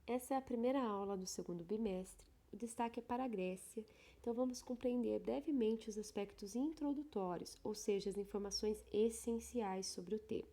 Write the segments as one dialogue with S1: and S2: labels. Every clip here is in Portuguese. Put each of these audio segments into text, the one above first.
S1: Essa é a primeira aula do segundo bimestre. O destaque é para a Grécia, então vamos compreender brevemente os aspectos introdutórios, ou seja, as informações essenciais sobre o tema.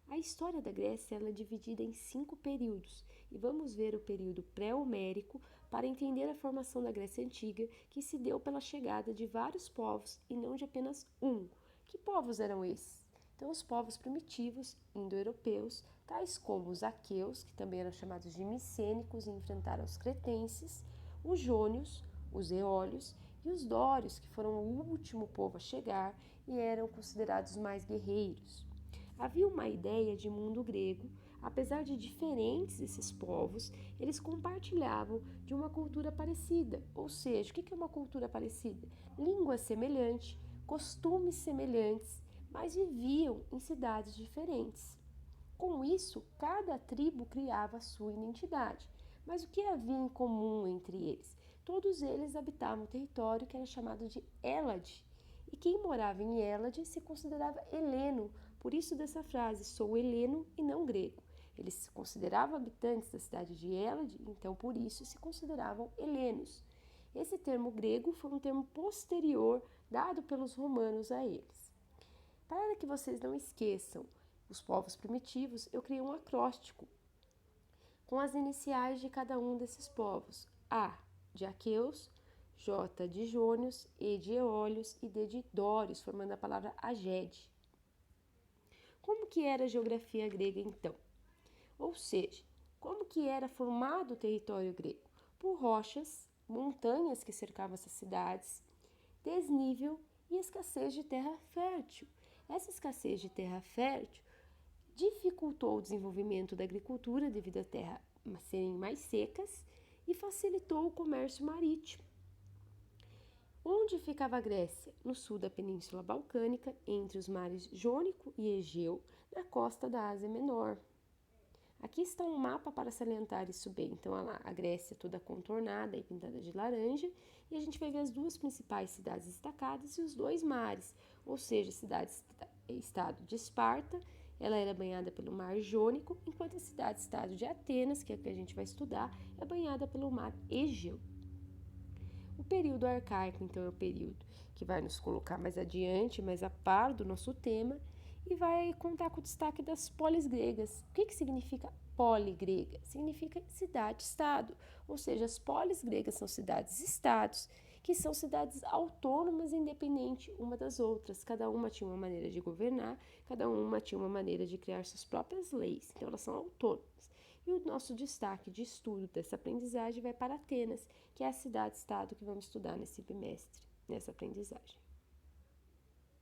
S1: A história da Grécia ela é dividida em 5 períodos e vamos ver o período pré-homérico para entender a formação da Grécia Antiga, que se deu pela chegada de vários povos e não de apenas um. Que povos eram esses? Então, os povos primitivos indo-europeus, tais como os aqueus, que também eram chamados de micênicos e enfrentaram os cretenses, os jônios, os eólios e os dórios, que foram o último povo a chegar e eram considerados mais guerreiros. Havia uma ideia de mundo grego, apesar de diferentes esses povos, eles compartilhavam de uma cultura parecida. Ou seja, o que é uma cultura parecida? Língua semelhante, costumes semelhantes, mas viviam em cidades diferentes. Com isso, cada tribo criava a sua identidade. Mas o que havia em comum entre eles? Todos eles habitavam um território que era chamado de Hélade. E quem morava em Hélade se considerava heleno, por isso dessa frase, sou heleno e não grego. Eles se consideravam habitantes da cidade de Hélade, então por isso se consideravam helenos. Esse termo grego foi um termo posterior dado pelos romanos a eles. Para que vocês não esqueçam os povos primitivos, eu criei um acróstico com as iniciais de cada um desses povos. A de aqueus, J de jônios, E de eólios e D de dórios, formando a palavra agede. Como que era a geografia grega então? Ou seja, como que era formado o território grego? Por rochas, montanhas que cercavam essas cidades, desnível e escassez de terra fértil. Essa escassez de terra fértil dificultou o desenvolvimento da agricultura devido a terra serem mais secas e facilitou o comércio marítimo. Onde ficava a Grécia? No sul da Península Balcânica, entre os mares Jônico e Egeu, na costa da Ásia Menor. Aqui está um mapa para salientar isso bem. Então, olha lá, a Grécia toda contornada e pintada de laranja, e a gente vai ver as duas principais cidades destacadas e os dois mares, ou seja, cidade-estado de Esparta, ela era banhada pelo mar Jônico, enquanto a cidade-estado de Atenas, que é a que a gente vai estudar, é banhada pelo mar Egeu. O período arcaico, então, é o período que vai nos colocar mais adiante, mais a par do nosso tema, e vai contar com o destaque das polis gregas. O que significa poligrega? Significa cidade-estado, ou seja, as polis gregas são cidades-estados, que são cidades autônomas e independentes uma das outras. Cada uma tinha uma maneira de governar, cada uma tinha uma maneira de criar suas próprias leis, então elas são autônomas. E o nosso destaque de estudo dessa aprendizagem vai para Atenas, que é a cidade-estado que vamos estudar nesse bimestre, nessa aprendizagem.